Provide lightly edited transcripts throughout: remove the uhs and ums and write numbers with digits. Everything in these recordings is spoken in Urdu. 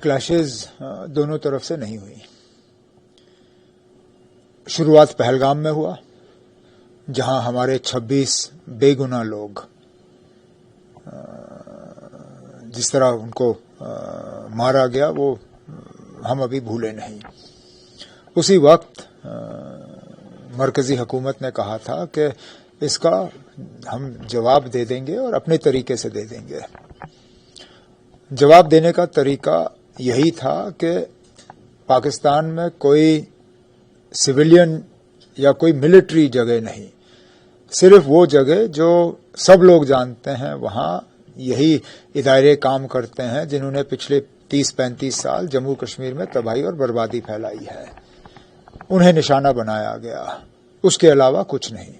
کلیشز دونوں طرف سے نہیں ہوئی. شروعات پہلگام میں ہوا جہاں ہمارے 26 بے گناہ لوگ جس طرح ان کو مارا گیا وہ ہم ابھی بھولے نہیں. اسی وقت مرکزی حکومت نے کہا تھا کہ اس کا ہم جواب دے دیں گے اور اپنے طریقے سے دے دیں گے. جواب دینے کا طریقہ یہی تھا کہ پاکستان میں کوئی سویلین یا کوئی ملٹری جگہ نہیں، صرف وہ جگہ جو سب لوگ جانتے ہیں وہاں یہی ادارے کام کرتے ہیں جنہوں نے پچھلے 30-35 سال جموں کشمیر میں تباہی اور بربادی پھیلائی ہے، انہیں نشانہ بنایا گیا. اس کے علاوہ کچھ نہیں.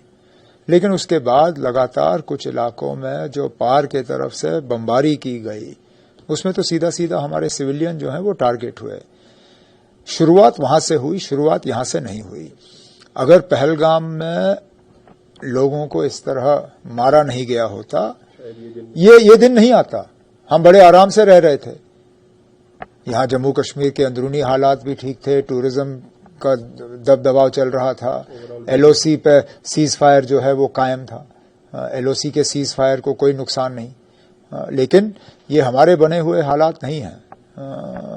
لیکن اس کے بعد لگاتار کچھ علاقوں میں جو پار کی طرف سے بمباری کی گئی اس میں تو سیدھا سیدھا ہمارے سویلین جو ہیں وہ ٹارگٹ ہوئے. شروعات وہاں سے ہوئی، شروعات یہاں سے نہیں ہوئی. اگر پہلگام میں لوگوں کو اس طرح مارا نہیں گیا ہوتا یہ دن نہیں آتا. ہم بڑے آرام سے رہ رہے تھے. یہاں جموں کشمیر کے اندرونی حالات بھی ٹھیک تھے، ٹورزم کا دبدباؤ چل رہا تھا، ایل او سی پہ سیز فائر جو ہے وہ قائم تھا، ایل او سی کے سیز فائر کو کوئی نقصان نہیں. لیکن یہ ہمارے بنے ہوئے حالات نہیں ہیں.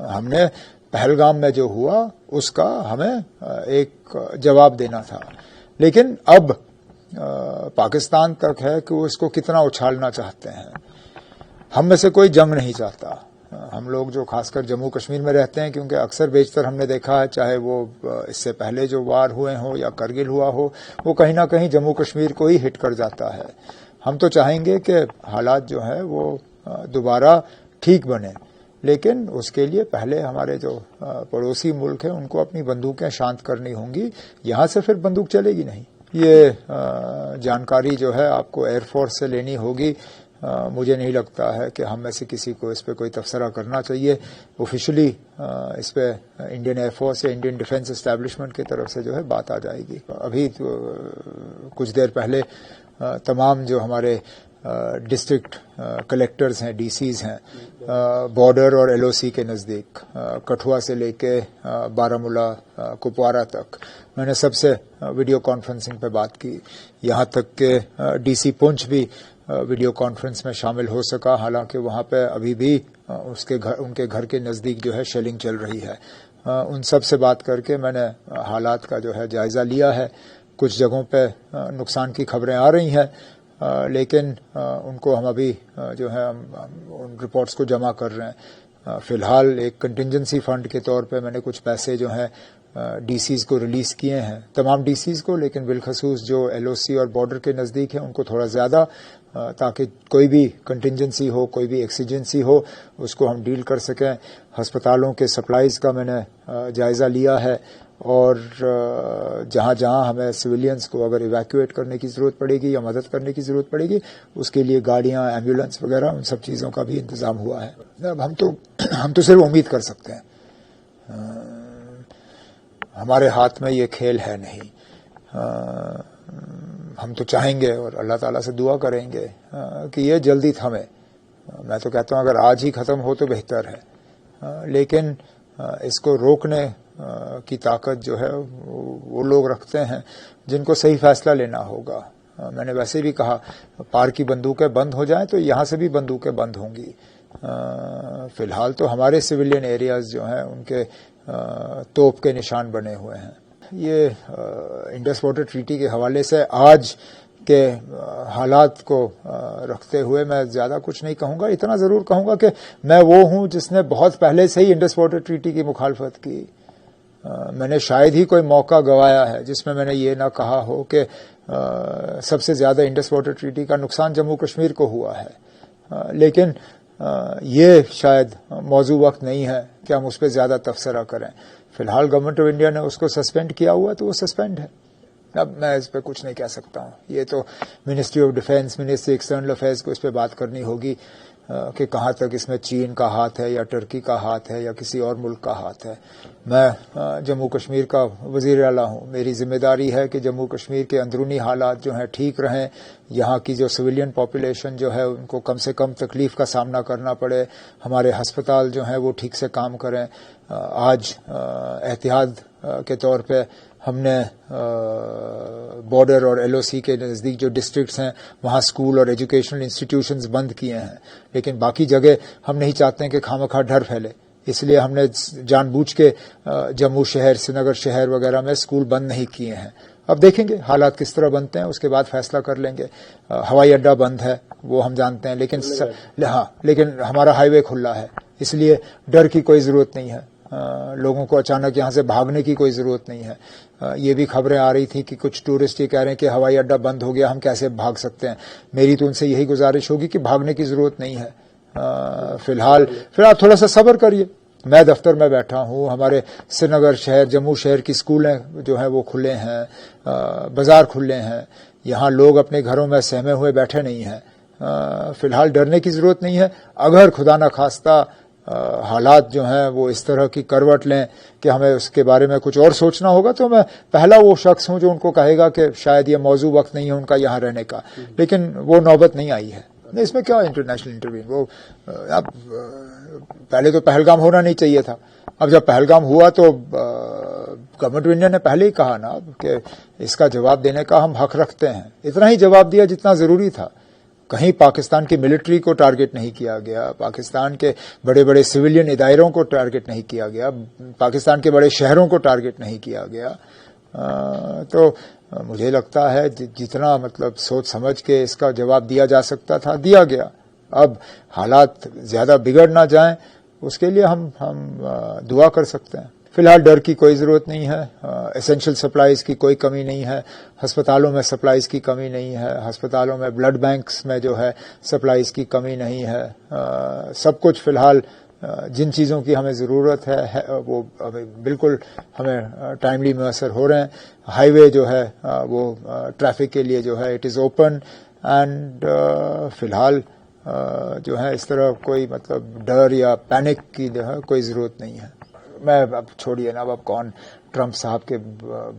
ہم نے پہلگام میں جو ہوا اس کا ہمیں ایک جواب دینا تھا. لیکن اب پاکستان تک ہے کہ وہ اس کو کتنا اچھالنا چاہتے ہیں. ہم میں سے کوئی جنگ نہیں چاہتا. ہم لوگ جو خاص کر جموں کشمیر میں رہتے ہیں، کیونکہ اکثر بیشتر ہم نے دیکھا ہے چاہے وہ اس سے پہلے جو وار ہوئے ہوں یا کرگل ہوا ہو وہ کہیں نہ کہیں جموں کشمیر کو ہی ہٹ کر جاتا ہے. ہم تو چاہیں گے کہ حالات جو ہے وہ دوبارہ ٹھیک بنے، لیکن اس کے لیے پہلے ہمارے جو پڑوسی ملک ہیں ان کو اپنی بندوقیں شانت کرنی ہوں گی. یہاں سے پھر بندوق چلے گی نہیں. یہ جانکاری جو ہے آپ کو ایئر فورس سے لینی ہوگی. مجھے نہیں لگتا ہے کہ ہم میں سے کسی کو اس پہ کوئی تبصرہ کرنا چاہیے. آفیشلی اس پہ انڈین ایئر فورس یا انڈین ڈیفنس اسٹیبلشمنٹ کی طرف سے جو ہے بات آ جائے گی. ابھی کچھ دیر پہلے تمام جو ہمارے ڈسٹرکٹ کلیکٹرز ہیں، ڈی سیز ہیں، بارڈر اور ایل او سی کے نزدیک کٹھوا سے لے کے بارامولہ کپوارہ تک میں نے سب سے ویڈیو کانفرنسنگ پہ بات کی. یہاں تک کہ ڈی سی پونچھ بھی ویڈیو کانفرنس میں شامل ہو سکا، حالانکہ وہاں پہ ابھی بھی ان کے گھر کے نزدیک جو ہے شیلنگ چل رہی ہے. ان سب سے بات کر کے میں نے حالات کا جو ہے جائزہ لیا ہے. کچھ جگہوں پہ نقصان کی خبریں آ رہی ہیں، لیکن ان کو ہم ابھی جو ہے ان رپورٹس کو جمع کر رہے ہیں. فی الحال ایک کنٹینجنسی فنڈ کے طور پہ میں نے کچھ پیسے جو ہیں ڈی سیز کو ریلیز کیے ہیں، تمام ڈی سیز کو، لیکن بالخصوص جو ایل او سی اور بارڈر کے نزدیک ہیں ان کو تھوڑا زیادہ، تاکہ کوئی بھی کنٹینجنسی ہو، کوئی بھی ایکسیجنسی ہو اس کو ہم ڈیل کر سکیں. ہسپتالوں کے سپلائز کا میں نے جائزہ لیا ہے، اور جہاں جہاں ہمیں سویلینز کو اگر ایویکویٹ کرنے کی ضرورت پڑے گی یا مدد کرنے کی ضرورت پڑے گی اس کے لیے گاڑیاں، ایمبولینس وغیرہ ان سب چیزوں کا بھی انتظام ہوا ہے. اب ہم تو صرف امید کر سکتے ہیں. ہمارے ہاتھ میں یہ کھیل ہے نہیں. ہم تو چاہیں گے اور اللہ تعالیٰ سے دعا کریں گے کہ یہ جلدی تھمے. میں تو کہتا ہوں اگر آج ہی ختم ہو تو بہتر ہے، لیکن اس کو روکنے کی طاقت جو ہے وہ لوگ رکھتے ہیں جن کو صحیح فیصلہ لینا ہوگا. میں نے ویسے بھی کہا پار کی بندوقیں بند ہو جائیں تو یہاں سے بھی بندوقیں بند ہوں گی. فی الحال تو ہمارے سویلین ایریاز جو ہیں ان کے توپ کے نشان بنے ہوئے ہیں. یہ انڈس واٹر ٹریٹی کے حوالے سے آج کے حالات کو رکھتے ہوئے میں زیادہ کچھ نہیں کہوں گا. اتنا ضرور کہوں گا کہ میں وہ ہوں جس نے بہت پہلے سے ہی انڈس واٹر ٹریٹی کی مخالفت کی. میں نے شاید ہی کوئی موقع گوایا ہے جس میں نے یہ نہ کہا ہو کہ سب سے زیادہ انڈس واٹر ٹریٹی کا نقصان جموں کشمیر کو ہوا ہے. لیکن یہ شاید موضوع وقت نہیں ہے کہ ہم اس پہ زیادہ تبصرہ کریں. فی الحال گورنمنٹ آف انڈیا نے اس کو سسپینڈ کیا ہوا ہے تو وہ سسپینڈ ہے. اب میں اس پہ کچھ نہیں کہہ سکتا ہوں. یہ تو ministry of defence, ministry external affairs کو اس پہ بات کرنی ہوگی کہ کہاں تک اس میں چین کا ہاتھ ہے یا ٹرکی کا ہاتھ ہے یا کسی اور ملک کا ہاتھ ہے. میں جموں کشمیر کا وزیر اعلیٰ ہوں. میری ذمہ داری ہے کہ جموں کشمیر کے اندرونی حالات جو ہیں ٹھیک رہیں، یہاں کی جو سویلین پاپولیشن جو ہے ان کو کم سے کم تکلیف کا سامنا کرنا پڑے، ہمارے ہسپتال جو ہیں وہ ٹھیک سے کام کریں. آج احتیاط کے طور پہ ہم نے بارڈر اور ایل او سی کے نزدیک جو ڈسٹرکٹس ہیں وہاں اسکول اور ایجوکیشنل انسٹیٹیوشنز بند کیے ہیں، لیکن باقی جگہ ہم نہیں چاہتے ہیں کہ خواہ ڈر پھیلے. اس لیے ہم نے جان بوجھ کے جموں شہر، سری نگر شہر وغیرہ میں اسکول بند نہیں کیے ہیں. اب دیکھیں گے حالات کس طرح بنتے ہیں، اس کے بعد فیصلہ کر لیں گے. ہوائی اڈہ بند ہے وہ ہم جانتے ہیں، لیکن ہمارا ہائی وے کھلا ہے، اس لیے ڈر کی کوئی ضرورت نہیں ہے. لوگوں کو اچانک یہاں سے بھاگنے کی کوئی ضرورت نہیں ہے. یہ بھی خبریں آ رہی تھیں کہ کچھ ٹورسٹ یہ کہہ رہے ہیں کہ ہوائی اڈہ بند ہو گیا، ہم کیسے بھاگ سکتے ہیں. میری تو ان سے یہی گزارش ہوگی کہ بھاگنے کی ضرورت نہیں ہے. فی الحال تھوڑا سا صبر کریے. میں دفتر میں بیٹھا ہوں، ہمارے سری نگر شہر، جموں شہر کی اسکولیں جو ہیں وہ کھلے ہیں، بازار کھلے ہیں. یہاں لوگ اپنے گھروں میں سہمے ہوئے بیٹھے نہیں ہیں. فی الحال ڈرنے کی ضرورت نہیں ہے. اگر خدا نخواستہ حالات جو ہیں وہ اس طرح کی کروٹ لیں کہ ہمیں اس کے بارے میں کچھ اور سوچنا ہوگا تو میں پہلا وہ شخص ہوں جو ان کو کہے گا کہ شاید یہ موضوع وقت نہیں ہے ان کا یہاں رہنے کا، لیکن وہ نوبت نہیں آئی ہے. اس میں کیا انٹرنیشنل انٹروین، وہ اب پہلے تو پہلگام ہونا نہیں چاہیے تھا. اب جب پہلگام ہوا تو گورنمنٹ آف انڈیا نے پہلے ہی کہا نا کہ اس کا جواب دینے کا ہم حق رکھتے ہیں. اتنا ہی جواب دیا جتنا ضروری تھا. کہیں پاکستان کی ملٹری کو ٹارگٹ نہیں کیا گیا، پاکستان کے بڑے بڑے سویلین اداروں کو ٹارگٹ نہیں کیا گیا، پاکستان کے بڑے شہروں کو ٹارگٹ نہیں کیا گیا. تو مجھے لگتا ہے جتنا مطلب سوچ سمجھ کے اس کا جواب دیا جا سکتا تھا دیا گیا. اب حالات زیادہ بگڑ نہ جائیں اس کے لیے ہم دعا کر سکتے ہیں. فی الحال ڈر کی کوئی ضرورت نہیں ہے. ایسینشل سپلائیز کی کوئی کمی نہیں ہے، ہسپتالوں میں سپلائیز کی کمی نہیں ہے، ہسپتالوں میں بلڈ بینکس میں جو ہے سپلائیز کی کمی نہیں ہے. سب کچھ فی الحال جن چیزوں کی ہمیں ضرورت ہے وہ بالکل ہمیں ٹائملی میسر ہو رہے ہیں. ہائی وے جو ہے وہ ٹریفک کے لیے جو ہے اٹ از اوپن اینڈ فی الحال جو ہے اس طرح کوئی مطلب ڈر یا پینک کی جو ہے کوئی ضرورت نہیں ہے. میں اب چھوڑیے نا، اب کون ٹرمپ صاحب کے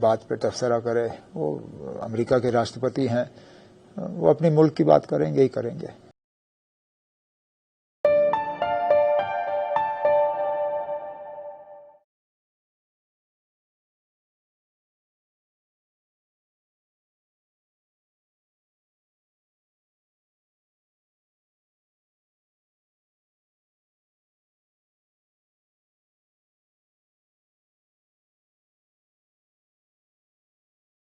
بات پہ تبصرہ کرے. وہ امریکہ کے راشٹرپتی ہیں، وہ اپنے ملک کی بات کریں گے ہی کریں گے.